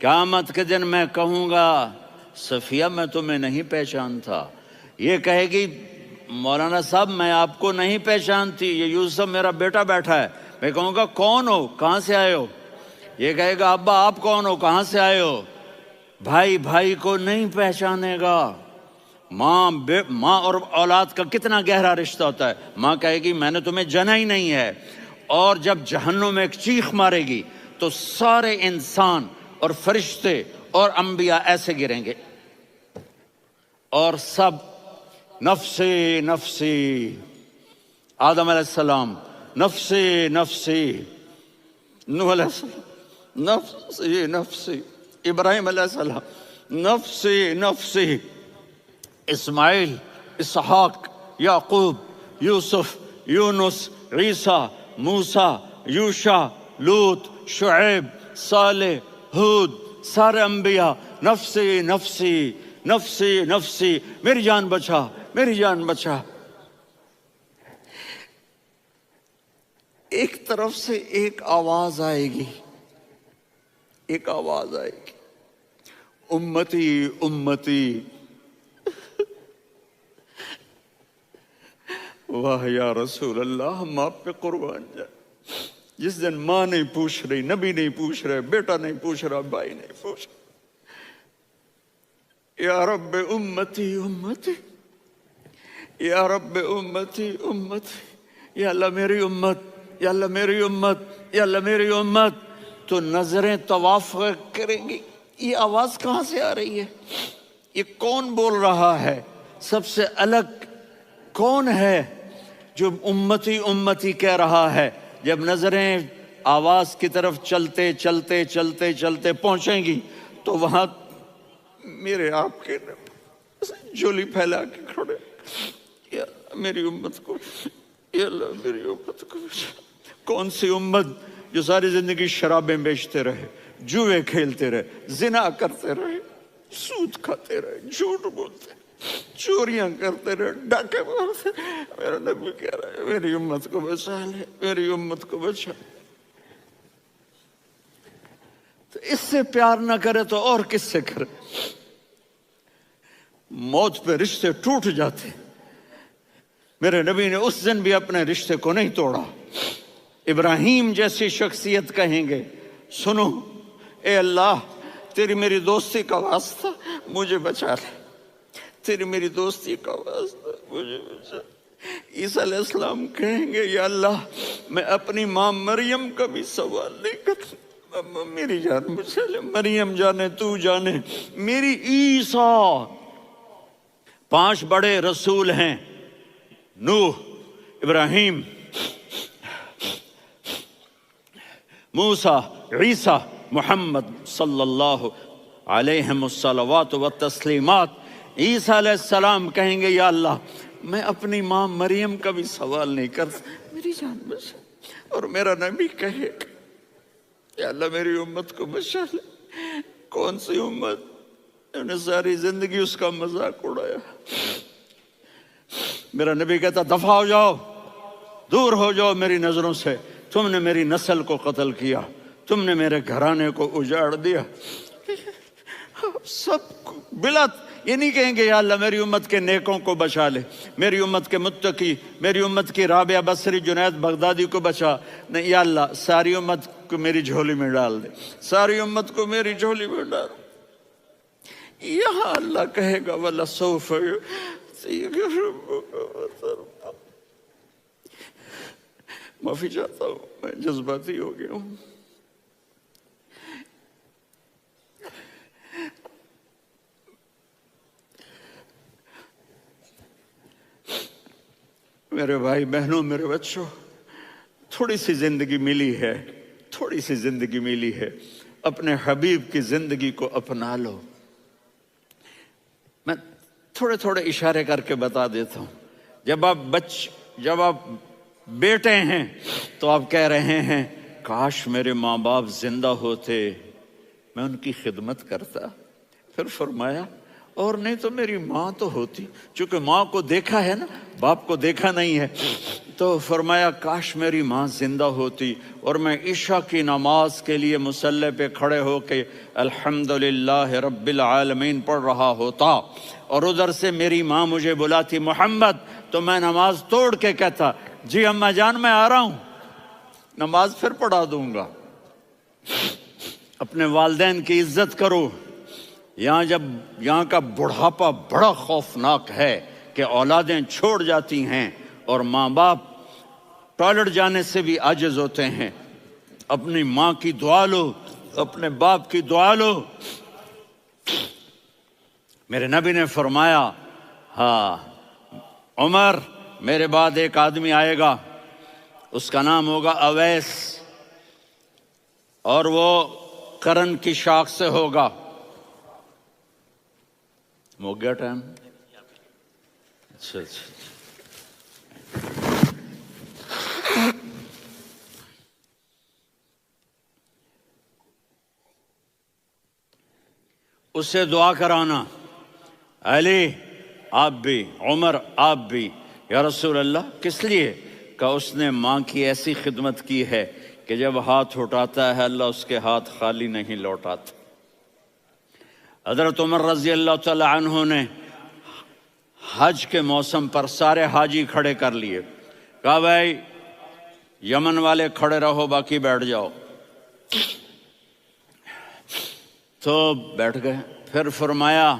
قیامت کے دن میں کہوں گا صفیہ میں تمہیں نہیں پہچانتا، یہ کہے گی مولانا صاحب میں آپ کو نہیں پہچانتی، یہ یوسف میرا بیٹا بیٹھا ہے۔ میں کہوں گا کون ہو، کہاں سے آئے ہو؟ یہ کہے گا ابا آپ کون ہو، کہاں سے آئے ہو؟ بھائی بھائی کو نہیں پہچانے گا۔ ماں اور اولاد کا کتنا گہرا رشتہ ہوتا ہے۔ ماں کہے گی میں نے تمہیں جنا ہی نہیں ہے، اور جب جہنم میں ایک چیخ مارے گی تو سارے انسان اور فرشتے اور انبیاء ایسے گریں گے، اور سب نفسی نفسی، آدم علیہ السلام نفسی نفسی، نوح علیہ السلام نفسی نفسی، ابراہیم علیہ السلام نفسی نفسی، اسماعیل، اسحاق، یعقوب، یوسف، یونس، عیسیٰ، موسیٰ، یوشع، لوط، شعیب، صالح، ہود، سارے انبیاء نفسی نفسی نفسی نفسی، میری جان بچا میری جان بچا۔ ایک طرف سے ایک آواز آئے گی، ایک آواز آئے گی، امتی امتی۔ واہ یا رسول اللہ، ہم آپ پہ قربان جائیں۔ جس دن ماں نہیں پوچھ رہی، نبی نہیں پوچھ رہے، بیٹا نہیں پوچھ رہا، بھائی نہیں پوچھ رہا، یا رب امتی امتی، یا رب امتی امتی، یا اللہ میری امت، یا اللہ میری امت، یا اللہ میری امت۔ تو نظریں طواف کریں گی، یہ آواز کہاں سے آ رہی ہے؟ یہ کون بول رہا ہے؟ سب سے الگ کون ہے جو امتی امتی کہہ رہا ہے؟ جب نظریں آواز کی طرف چلتے چلتے چلتے چلتے پہنچیں گی تو وہاں میرے آپ کے جھولی پھیلا کے کھڑے، یا اللہ میری امت کو، یا اللہ میری امت کو۔ کون سی امت جو ساری زندگی شرابیں بیچتے رہے، جوئے کھیلتے رہے، زنا کرتے رہے، سود کھاتے رہے، جھوٹ بولتے رہے، چوریاں کرتے رہے، ڈاکے مارتے رہے۔ میرا نبی کہہ رہا ہے میری امت کو بچا لے، میری امت کو بچا۔ تو اس سے پیار نہ کرے تو اور کس سے کرے؟ موت پہ رشتے ٹوٹ جاتے، میرے نبی نے اس دن بھی اپنے رشتے کو نہیں توڑا۔ ابراہیم جیسی شخصیت کہیں گے سنو اے اللہ تیری میری دوستی کا واسطہ مجھے بچا لے، تیری میری دوستی کا واسطہ مجھے بچا۔ عیسیٰ علیہ السلام کہیں گے یا اللہ میں اپنی ماں مریم کا بھی سوال نہیں کرتا، میری جان بچا لے، مریم جانے تو جانے میری عیسیٰ۔ 5 بڑے رسول ہیں، نوح، ابراہیم، موسیٰ، عیسیٰ، محمد صلی اللہ علیہ الصلوات والتسلیمات۔ عیسیٰ علیہ السلام کہیں گے یا اللہ میں اپنی ماں مریم کا بھی سوال نہیں کرتا، میری جان بچا۔ اور میرا نبی کہے یا اللہ میری امت کو بچا لے۔ کون سی امت؟ انہوں نے ساری زندگی اس کا مذاق اڑایا۔ میرا نبی کہتا دفع ہو جاؤ، دور ہو جاؤ میری نظروں سے، تم نے میری نسل کو قتل کیا، تم نے میرے گھرانے کو اجاڑ دیا۔ سب بلا یہ نہیں کہیں گے یا اللہ میری امت کے نیکوں کو بچا لے، میری امت کے متقی، میری امت کی رابعہ بصری، جنید بغدادی کو بچا، نہیں یا اللہ ساری امت کو میری جھولی میں ڈال دے، ساری امت کو میری جھولی میں ڈال۔ یہاں اللہ کہے گا وَلَسَوْفَ يُعْطِيكَ رَبُّكَ فَتَرْضَىٰ۔ معافی چاہتا ہوں میں جذباتی ہو گیا ہوں۔ میرے بھائی بہنوں، میرے بچوں، تھوڑی سی زندگی ملی ہے، تھوڑی سی زندگی ملی ہے، اپنے حبیب کی زندگی کو اپنا لو۔ میں تھوڑے تھوڑے اشارے کر کے بتا دیتا ہوں۔ جب آپ بیٹے ہیں تو آپ کہہ رہے ہیں کاش میرے ماں باپ زندہ ہوتے، میں ان کی خدمت کرتا۔ پھر فرمایا اور نہیں تو میری ماں تو ہوتی، چونکہ ماں کو دیکھا ہے نا، باپ کو دیکھا نہیں ہے، تو فرمایا کاش میری ماں زندہ ہوتی اور میں عشاء کی نماز کے لیے مصلی پہ کھڑے ہو کے الحمدللہ رب العالمین پڑھ رہا ہوتا، اور ادھر سے میری ماں مجھے بلاتی محمد، تو میں نماز توڑ کے کہتا جی اماں جان میں آ رہا ہوں، نماز پھر پڑھا دوں گا۔ اپنے والدین کی عزت کرو۔ یہاں کا بڑھاپا بڑا خوفناک ہے کہ اولادیں چھوڑ جاتی ہیں اور ماں باپ ٹوائلٹ جانے سے بھی عاجز ہوتے ہیں۔ اپنی ماں کی دعا لو، اپنے باپ کی دعا لو۔ میرے نبی نے فرمایا ہاں عمر، میرے بعد ایک آدمی آئے گا، اس کا نام ہوگا اویس، اور وہ قرن کی شاخ سے ہوگا۔ ہو گیا ٹائم؟ اچھا اچھا، اس سے دعا کرانا، علی آپ بھی، عمر آپ بھی۔ یا رسول اللہ کس لیے؟ کہ اس نے ماں کی ایسی خدمت کی ہے کہ جب ہاتھ اٹھاتا ہے اللہ اس کے ہاتھ خالی نہیں لوٹاتا۔ حضرت عمر رضی اللہ تعالی عنہ نے حج کے موسم پر سارے حاجی کھڑے کر لیے، کہا بھائی یمن والے کھڑے رہو، باقی بیٹھ جاؤ۔ تو بیٹھ گئے۔ پھر فرمایا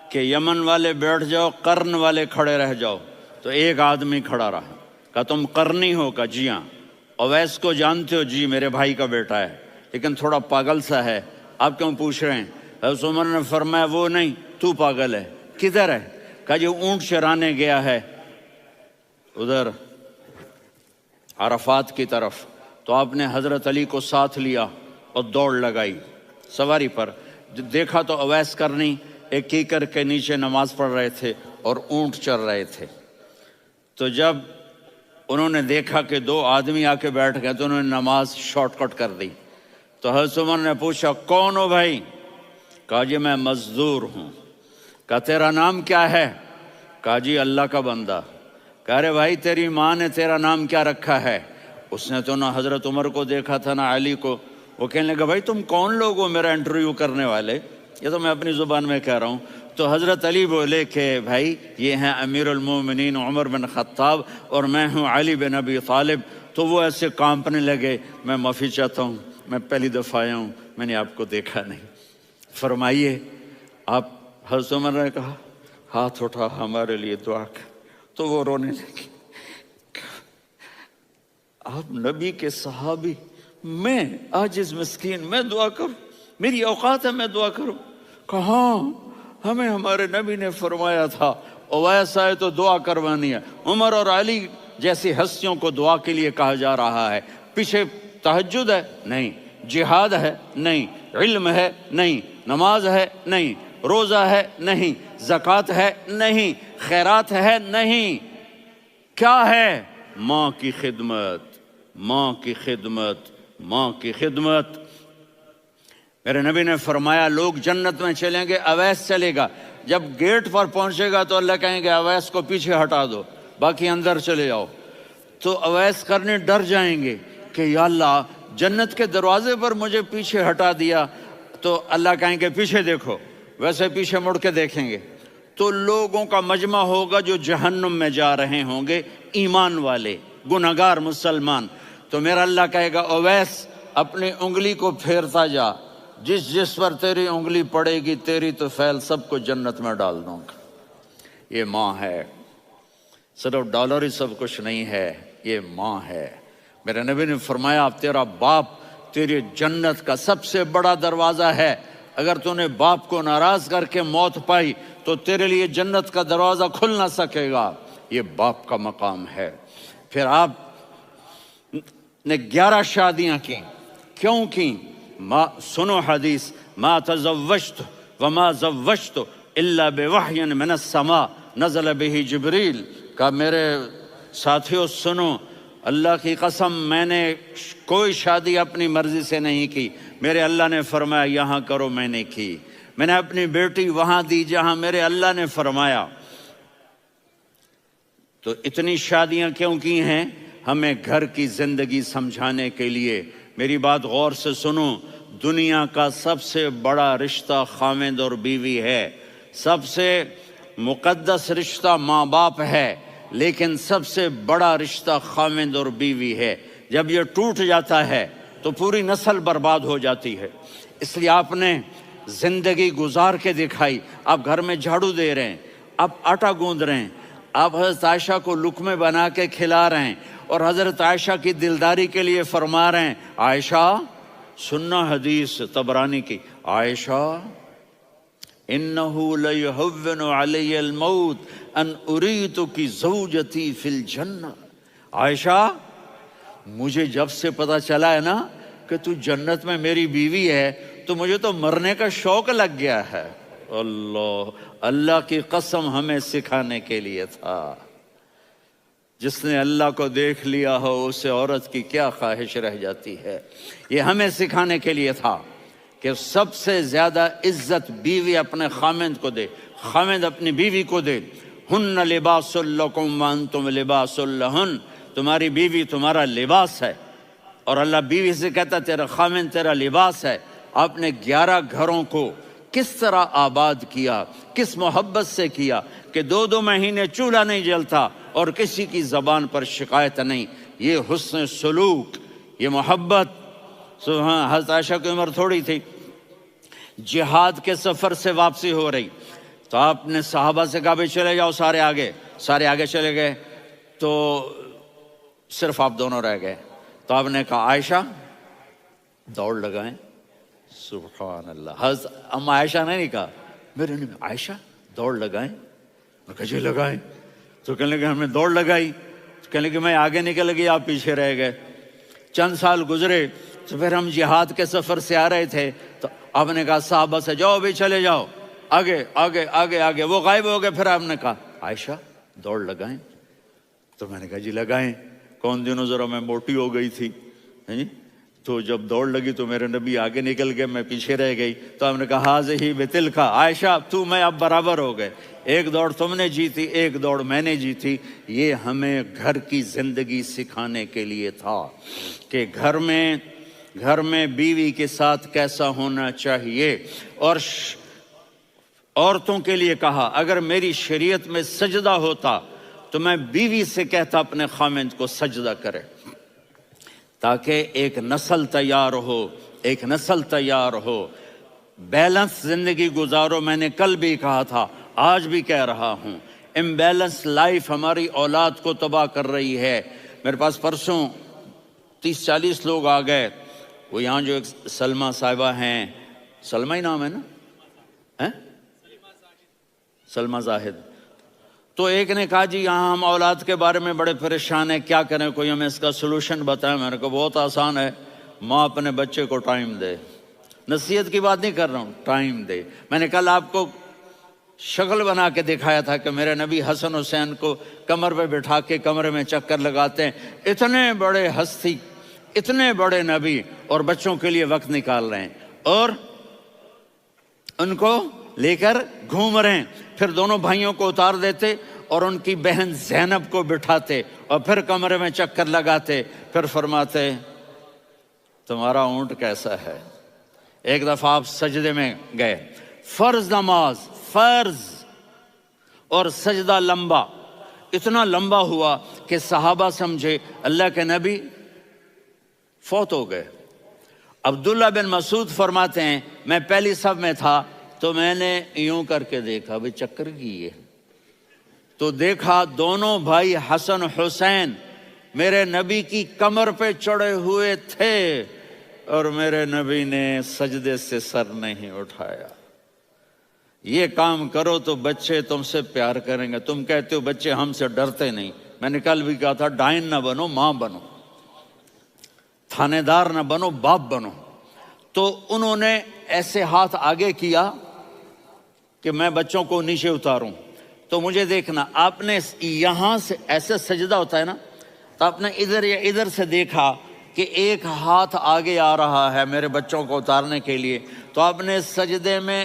کہ یمن والے بیٹھ جاؤ، قرن والے کھڑے رہ جاؤ۔ تو ایک آدمی کھڑا رہا، کہا تم قرنی ہو؟ کہا جی ہاں۔ اویس کو جانتے ہو؟ جی میرے بھائی کا بیٹا ہے، لیکن تھوڑا پاگل سا ہے، آپ کیوں پوچھ رہے ہیں؟ حضرت عمر نے فرمایا وہ نہیں، تو پاگل ہے۔ کدھر ہے؟ کہا جی اونٹ چرانے گیا ہے ادھر عرفات کی طرف۔ تو آپ نے حضرت علی کو ساتھ لیا اور دوڑ لگائی سواری پر۔ دیکھا تو اویس کرنی ایک کیکر کے نیچے نماز پڑھ رہے تھے اور اونٹ چر رہے تھے۔ تو جب انہوں نے دیکھا کہ دو آدمی آ کے بیٹھ گئے تو انہوں نے نماز شارٹ کٹ کر دی۔ تو حضرت عمر نے پوچھا کون ہو بھائی؟ کہا جی میں مزدور ہوں۔ کہا تیرا نام کیا ہے؟ کہا جی اللہ کا بندہ۔ کہا رے بھائی تیری ماں نے تیرا نام کیا رکھا ہے؟ اس نے تو نہ حضرت عمر کو دیکھا تھا نہ علی کو۔ وہ کہنے لگا بھائی تم کون لوگ ہو میرا انٹرویو کرنے والے؟ یہ تو میں اپنی زبان میں کہہ رہا ہوں۔ تو حضرت علی بولے کہ بھائی یہ ہیں امیر المومنین عمر بن خطاب اور میں ہوں علی بن ابی طالب۔ تو وہ ایسے کانپنے لگے، میں معافی چاہتا ہوں، میں پہلی دفعہ آیا ہوں، میں نے آپ کو دیکھا نہیں، فرمائیے آپ۔ حضرت عمر نے کہا ہاتھ اٹھا ہمارے لیے دعا کر۔ تو وہ رونے لگے، آپ نبی کے صحابی، میں عاجز مسکین میں دعا کروں؟ میری اوقات ہے میں دعا کروں؟ کہاں، ہمیں ہمارے نبی نے فرمایا تھا اویس آئے تو دعا کروانی ہے۔ عمر اور علی جیسی ہستیوں کو دعا کے لیے کہا جا رہا ہے۔ پیچھے تہجد ہے؟ نہیں۔ جہاد ہے؟ نہیں۔ علم ہے؟ نہیں۔ نماز ہے؟ نہیں۔ روزہ ہے؟ نہیں۔ زکوٰۃ ہے؟ نہیں۔ خیرات ہے؟ نہیں۔ کیا ہے؟ ماں کی خدمت، ماں کی خدمت، ماں کی خدمت۔ میرے نبی نے فرمایا لوگ جنت میں چلیں گے، اویس چلے گا، جب گیٹ پر پہنچے گا تو اللہ کہیں گے اویس کو پیچھے ہٹا دو، باقی اندر چلے جاؤ۔ تو اویس کرنے ڈر جائیں گے کہ یا اللہ جنت کے دروازے پر مجھے پیچھے ہٹا دیا، تو اللہ کہیں گے پیچھے دیکھو، ویسے پیچھے مڑ کے دیکھیں گے تو لوگوں کا مجمع ہوگا جو جہنم میں جا رہے ہوں گے، ایمان والے، گنہگار مسلمان۔ تو میرا اللہ کہے گا اویس اپنی انگلی کو پھیرتا جا، جس جس پر تیری انگلی پڑے گی تیری تو فیل سب کو جنت میں ڈال دوں گا۔ یہ ماں ہے، صرف ڈالر ہی سب کچھ نہیں ہے، یہ ماں ہے۔ میرے نبی نے فرمایا اب تیرا باپ تیری جنت کا سب سے بڑا دروازہ ہے، اگر تو نے باپ کو ناراض کر کے موت پائی تو تیرے لیے جنت کا دروازہ کھل نہ سکے گا، یہ باپ کا مقام ہے۔ پھر آپ نے 11 شادیاں کی، کیوں کی؟ سنو حدیث، ما تزوجت وما زوجت الا بوحی من السماء نزل به جبریل۔ کہا میرے ساتھیوں سنو، اللہ کی قسم میں نے کوئی شادی اپنی مرضی سے نہیں کی، میرے اللہ نے فرمایا یہاں کرو، میں نے کی۔ میں نے اپنی بیٹی وہاں دی جہاں میرے اللہ نے فرمایا۔ تو اتنی شادیاں کیوں کی ہیں؟ ہمیں گھر کی زندگی سمجھانے کے لیے۔ میری بات غور سے سنو، دنیا کا سب سے بڑا رشتہ خاوند اور بیوی ہے، سب سے مقدس رشتہ ماں باپ ہے، لیکن سب سے بڑا رشتہ خاوند اور بیوی ہے۔ جب یہ ٹوٹ جاتا ہے تو پوری نسل برباد ہو جاتی ہے۔ اس لیے آپ نے زندگی گزار کے دکھائی۔ آپ گھر میں جھاڑو دے رہے ہیں، آپ آٹا گوندھ رہے ہیں، آپ حضرت عائشہ کو لقمے بنا کے کھلا رہے ہیں، اور حضرت عائشہ کی دلداری کے لیے فرما رہے ہیں، عائشہ سننا حدیث طبرانی کی، عائشہ انہو لیہون علی الموت ان اریتک زوجتی فی الجنہ۔ عائشہ مجھے جب سے پتا چلا ہے نا کہ تو جنت میں میری بیوی ہے تو مجھے تو مرنے کا شوق لگ گیا ہے۔ اللہ کی قسم ہمیں سکھانے کے لیے تھا۔ جس نے اللہ کو دیکھ لیا ہو اسے عورت کی کیا خواہش رہ جاتی ہے۔ یہ ہمیں سکھانے کے لیے تھا کہ سب سے زیادہ عزت بیوی اپنے خاوند کو دے، خاوند اپنی بیوی کو دے۔ ہن لباس لکم وانتم لباس لہن، تمہاری بیوی تمہارا لباس ہے، اور اللہ بیوی سے کہتا تیرا خاوند تیرا لباس ہے۔ آپ نے 11 گھروں کو کس طرح آباد کیا، کس محبت سے کیا کہ 2 مہینے چولہا نہیں جلتا اور کسی کی زبان پر شکایت نہیں۔ یہ حسن سلوک، یہ محبت۔ حضرت عائشہ کی عمر تھوڑی تھی، جہاد کے سفر سے واپسی ہو رہی، تو آپ نے صحابہ سے کہا بھائی چلے جاؤ، سارے آگے چلے گئے، تو صرف آپ دونوں رہ گئے۔ تو آپ نے کہا عائشہ دوڑ لگائیں۔ سبحان اللہ، حضرت اما عائشہ نے نہیں کہا، میرے نے عائشہ دوڑ لگائیں، میں کہا جی لگائیں۔ تو کہنے لگے ہمیں دوڑ لگائی، کہنے لگے میں آگے نکل گئی، آپ پیچھے رہ گئے۔ چند سال گزرے تو پھر ہم جہاد کے سفر سے آ رہے تھے، تو آپ نے کہا صحابہ سے جاؤ بھی چلے جاؤ، آگے آگے آگے آگے، وہ غائب ہو گئے۔ پھر آپ نے کہا عائشہ دوڑ لگائیں، تو میں نے کہا جی لگائیں۔ کون دنوں ذرا میں موٹی ہو گئی تھی، تو جب دوڑ لگی تو میرے نبی آگے نکل گئے، میں پیچھے رہ گئی۔ تو ہم نے کہا ہاذہ بتلک، عائشہ تو میں اب برابر ہو گئے، ایک دوڑ تم نے جیتی، ایک دوڑ میں نے جیتی۔ یہ ہمیں گھر کی زندگی سکھانے کے لیے تھا کہ گھر میں بیوی کے ساتھ کیسا ہونا چاہیے۔ اور عورتوں کے لیے کہا اگر میری شریعت میں سجدہ ہوتا تو میں بیوی سے کہتا اپنے خاوند کو سجدہ کرے، تاکہ ایک نسل تیار ہو، بیلنس زندگی گزارو۔ میں نے کل بھی کہا تھا، آج بھی کہہ رہا ہوں، امبیلنس لائف ہماری اولاد کو تباہ کر رہی ہے۔ میرے پاس پرسوں 30-40 لوگ آ گئے، وہ یہاں جو ایک سلمہ صاحبہ ہیں، سلمہ ہی نام ہے نا، سلمہ زاہد، تو ایک نے کہا جی یہاں ہم اولاد کے بارے میں بڑے پریشان ہیں، کیا کریں، کوئی ہمیں اس کا سلوشن بتائیں۔ میں نے کہا بہت آسان ہے، ماں اپنے بچے کو ٹائم دے، نصیحت کی بات نہیں کر رہا ہوں، ٹائم دے۔ میں نے کل آپ کو شکل بنا کے دکھایا تھا کہ میرے نبی حسن حسین کو کمر پہ بٹھا کے کمرے میں چکر لگاتے ہیں۔ اتنے بڑے ہستی، اتنے بڑے نبی، اور بچوں کے لیے وقت نکال رہے ہیں اور ان کو لے کر گھوم رہے ہیں۔ پھر دونوں بھائیوں کو اتار دیتے اور ان کی بہن زینب کو بٹھاتے اور پھر کمرے میں چکر لگاتے، پھر فرماتے تمہارا اونٹ کیسا ہے۔ ایک دفعہ آپ سجدے میں گئے، فرض نماز، فرض، اور سجدہ لمبا، اتنا لمبا ہوا کہ صحابہ سمجھے اللہ کے نبی فوت ہو گئے۔ عبداللہ بن مسعود فرماتے ہیں میں پہلی صف میں تھا تو میں نے یوں کر کے دیکھا، بھئی چکر کی ہے، تو دیکھا دونوں بھائی حسن حسین میرے نبی کی کمر پہ چڑھے ہوئے تھے اور میرے نبی نے سجدے سے سر نہیں اٹھایا۔ یہ کام کرو تو بچے تم سے پیار کریں گے۔ تم کہتے ہو بچے ہم سے ڈرتے نہیں، میں نے کل بھی کہا تھا ڈائن نہ بنو، ماں بنو، تھانے دار نہ بنو، باپ بنو۔ تو انہوں نے ایسے ہاتھ آگے کیا کہ میں بچوں کو نیچے اتاروں، تو مجھے دیکھنا، آپ نے یہاں سے ایسے سجدہ ہوتا ہے نا، تو آپ نے ادھر یا ادھر سے دیکھا کہ ایک ہاتھ آگے آ رہا ہے میرے بچوں کو اتارنے کے لیے، تو آپ نے سجدے میں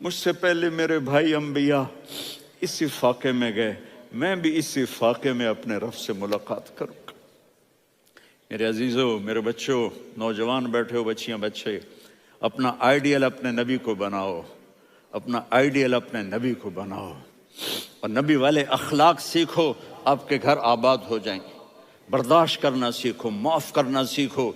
مجھ سے پہلے میرے بھائی انبیاء اسی فاقے میں گئے، میں بھی اسی فاقے میں اپنے رب سے ملاقات کروں گا۔ میرے عزیزوں، میرے بچوں، نوجوان بیٹھے ہو، بچیاں بچے، اپنا آئیڈیل اپنے نبی کو بناؤ، اپنا آئیڈیل اپنے نبی کو بناؤ، اور نبی والے اخلاق سیکھو، آپ کے گھر آباد ہو جائیں گے۔ برداشت کرنا سیکھو، معاف کرنا سیکھو۔